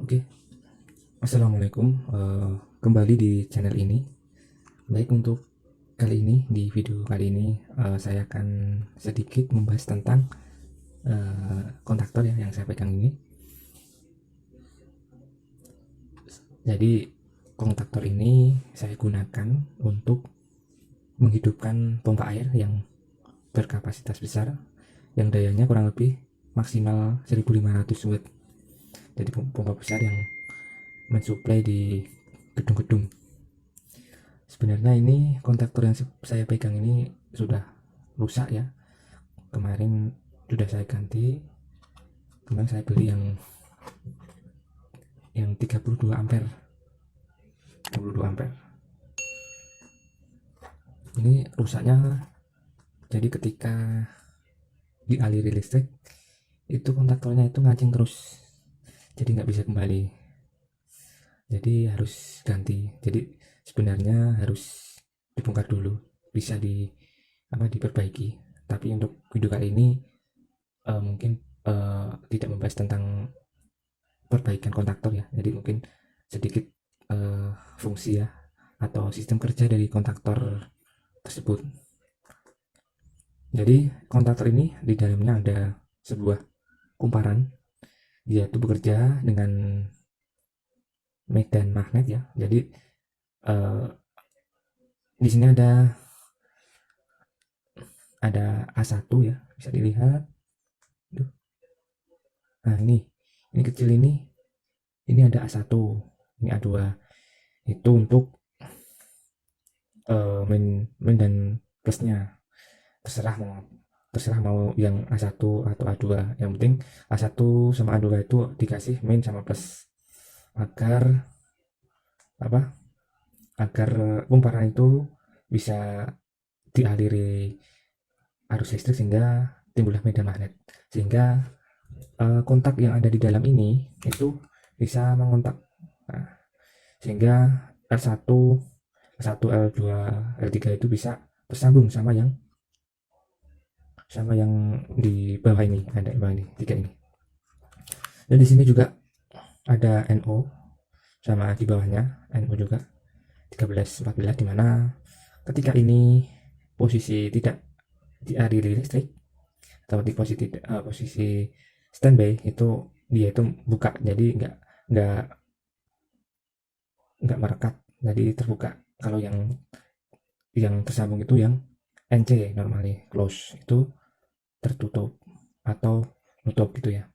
Oke, assalamualaikum. Kembali di channel ini. Baik, untuk kali ini, di video kali ini, saya akan sedikit membahas tentang kontaktor ya yang saya pegang ini. Jadi kontaktor ini saya gunakan untuk menghidupkan pompa air yang berkapasitas besar, yang dayanya kurang lebih maksimal 1500 watt. Jadi pompa besar yang mensuplai di gedung-gedung. Sebenarnya ini kontaktor yang saya pegang ini sudah rusak ya. Kemarin sudah saya ganti. Kemarin saya beli yang 32 ampere. 32 ampere. Ini rusaknya jadi ketika dialiri listrik itu kontaktornya itu ngaceng terus. Jadi nggak bisa kembali. Jadi harus ganti. Jadi sebenarnya harus dibongkar dulu. Bisa diperbaiki. Tapi untuk video kali ini mungkin tidak membahas tentang perbaikan kontaktor ya. Jadi mungkin sedikit fungsi ya atau sistem kerja dari kontaktor tersebut. Jadi kontaktor ini di dalamnya ada sebuah kumparan, dia itu bekerja dengan medan magnet ya. Jadi di sini ada A1 ya, bisa dilihat. Nah ini kecil ini ada A1, ini A2. Itu untuk main dan plusnya. Terserah mau yang A1 atau A2. Yang penting A1 sama A2 itu dikasih main sama plus agar agar kumparan itu bisa dialiri arus listrik sehingga timbullah medan magnet, sehingga kontak yang ada di dalam ini itu bisa mengontak. Nah, sehingga L1, L2, L3 itu bisa tersambung sama yang di bawah ini, ada di bawah ini, tiga ini. Dan di sini juga ada NO sama di bawahnya NO juga 13 14, di mana ketika ini posisi tidak dialiri listrik atau di posisi standby, itu dia itu buka, jadi nggak merekat, jadi terbuka. Kalau yang tersambung itu yang NC normally close, itu tertutup atau nutup gitu ya.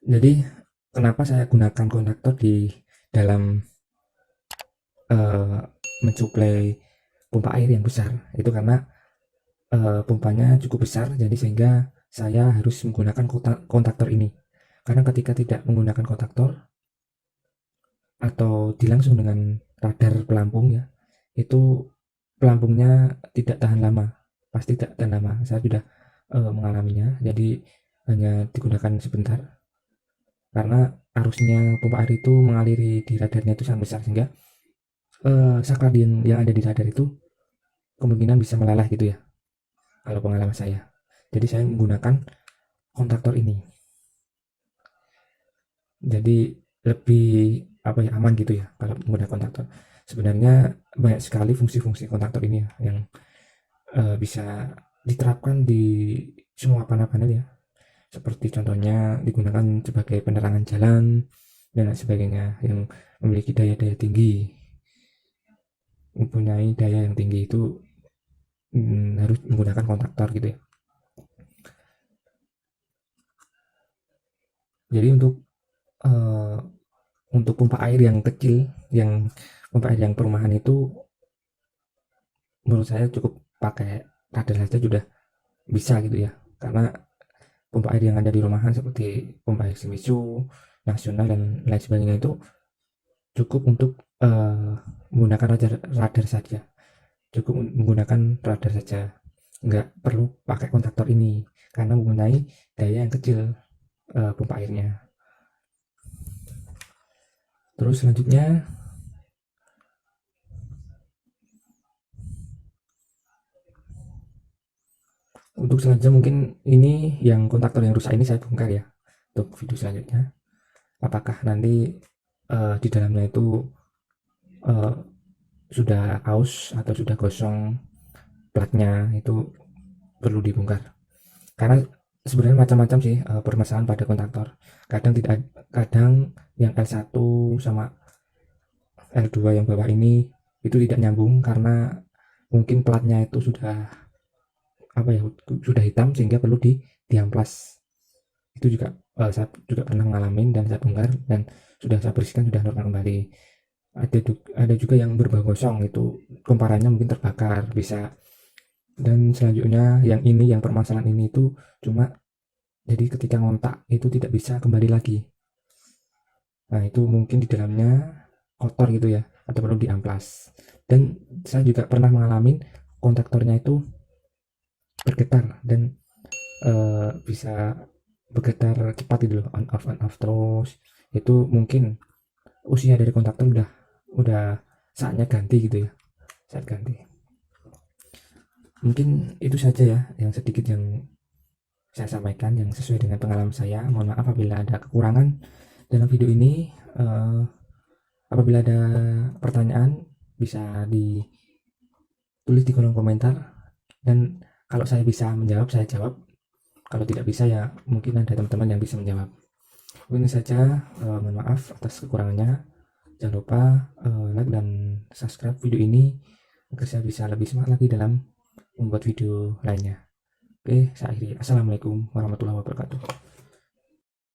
Jadi kenapa saya gunakan kontaktor di dalam mensuplai pompa air yang besar, itu karena pompanya cukup besar, jadi sehingga saya harus menggunakan kontaktor ini. Karena ketika tidak menggunakan kontaktor atau dilangsung dengan radar pelampung ya, itu pelampungnya tidak tahan lama, pasti tidak tahan lama. Saya sudah mengalaminya, jadi hanya digunakan sebentar karena arusnya pompa air itu mengaliri di radarnya itu sangat besar, sehingga saklar yang ada di radar itu kemungkinan bisa meleleh gitu ya, kalau pengalaman saya. Jadi saya menggunakan kontaktor ini, jadi lebih aman gitu ya kalau menggunakan kontaktor. Sebenarnya banyak sekali fungsi-fungsi kontaktor ini ya, yang bisa diterapkan di semua panel ya, seperti contohnya digunakan sebagai penerangan jalan dan lain sebagainya, yang memiliki daya tinggi, mempunyai daya yang tinggi itu harus menggunakan kontaktor gitu ya. Jadi uh, untuk pompa air yang kecil, pompa air yang perumahan itu, menurut saya cukup pakai radar saja sudah bisa gitu ya. Karena pompa air yang ada di rumahan seperti pompa air Shimizu, nasional dan lain sebagainya itu cukup untuk menggunakan radar saja. Cukup menggunakan radar saja, nggak perlu pakai kontaktor ini karena mempunyai daya yang kecil pompa airnya. Terus selanjutnya untuk selanjutnya mungkin ini yang kontaktor yang rusak ini saya bongkar ya untuk video selanjutnya. apakah nanti di dalamnya itu eh, sudah aus atau sudah gosong platnya, itu perlu dibongkar. Karena sebenarnya macam-macam sih permasalahan pada kontaktor. Kadang tidak, kadang yang L1 sama L2 yang bawah ini itu tidak nyambung karena mungkin platnya itu sudah apa ya, sudah hitam sehingga perlu diamplas. Itu juga saya juga pernah ngalamin dan saya bongkar dan sudah saya bersihkan, sudah normal kembali. Ada juga yang berbau gosong, itu komparannya mungkin terbakar bisa. Dan selanjutnya yang ini, yang permasalahan ini itu cuma jadi ketika ngontak itu tidak bisa kembali lagi. Nah itu mungkin di dalamnya kotor gitu ya, atau perlu diamplas. Dan saya juga pernah mengalami kontaktornya itu bergetar dan bisa bergetar cepat gitu loh, on off terus. Itu mungkin usia dari kontaktor udah saatnya ganti gitu ya, saat ganti. Mungkin itu saja ya yang sedikit yang saya sampaikan yang sesuai dengan pengalaman saya. Mohon maaf apabila ada kekurangan dalam video ini. Apabila ada pertanyaan bisa ditulis di kolom komentar, dan kalau saya bisa menjawab saya jawab, kalau tidak bisa ya mungkin ada teman-teman yang bisa menjawab. Ini saja, mohon maaf atas kekurangannya. Jangan lupa like dan subscribe video ini agar saya bisa lebih semangat lagi dalam membuat video lainnya. Oke, saya akhiri. Assalamualaikum warahmatullahi wabarakatuh.